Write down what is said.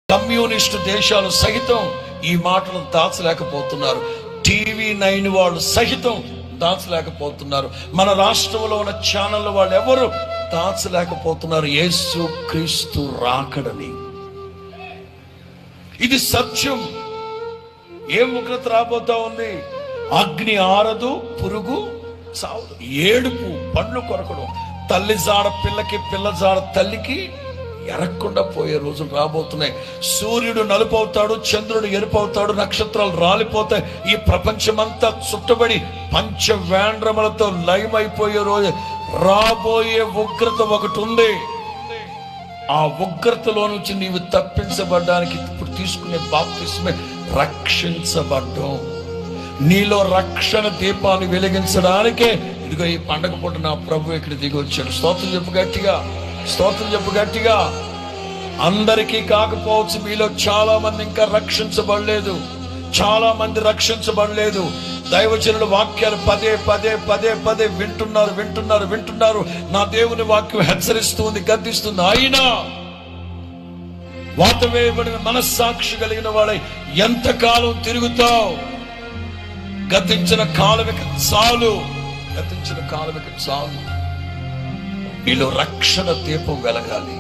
Communist దేశాలు సహితం ఈ మాటలు దాచలేకపోతున్నారు. TV9 వాళ్ళు సహితం దాచలేకపోతున్నారు. మన రాష్ట్రంలో ఉన్న ఛానల్ వాళ్ళు ఎవరు దాచలేకపోతున్నారు యేసు క్రీస్తు రాకడని. ఇది సత్యం. ఏం ఉగ్రత రాబోతా ఉంది? అగ్ని ఆరదు, పురుగు చావదు, ఏడుపు, పండ్లు కొరకడం, తల్లి జాడ పిల్లకి, పిల్ల జాడ తల్లికి ఎరక్కుండా పోయే రోజులు రాబోతున్నాయి. సూర్యుడు నలుపు అవుతాడు, చంద్రుడు ఎరుపు అవుతాడు, నక్షత్రాలు రాలిపోతాయి. ఈ ప్రపంచమంతా చుట్టబడి పంచవేంద్రములతో లయమైపోయే రోజు రాబోయే ఉగ్రత ఒకటి ఉంది. ఆ ఉగ్రతలో నుంచి నీవు తప్పించబడ్డానికి ఇప్పుడు తీసుకునే బాప్తిస్మే రక్షించబడ్డం. నీలో రక్షణ దీపాన్ని వెలిగించడానికే ఇదిగో ఈ పండగ పూట నా ప్రభు ఇక్కడ దిగి వచ్చాడు. స్తోత్రం చెప్పు గట్టిగా, స్తోత్రం చెప్పు గట్టిగా. అందరికీ కాకపోవచ్చు, మీలో చాలా మంది ఇంకా రక్షించబడలేదు, చాలా మంది రక్షించబడలేదు. దైవజనుల వాక్యాలు పదే పదే పదే పదే వింటున్నారు. నా దేవుని వాక్యం హెచ్చరిస్తుంది, గద్దిస్తుంది. అయినా వాత వేయబడిన మనస్సాక్షి కలిగిన వాడై ఎంతకాలం తిరుగుతావు? గతించిన కాలమిక చాలు. నీలో రక్షణ దీపం వెలగాలి.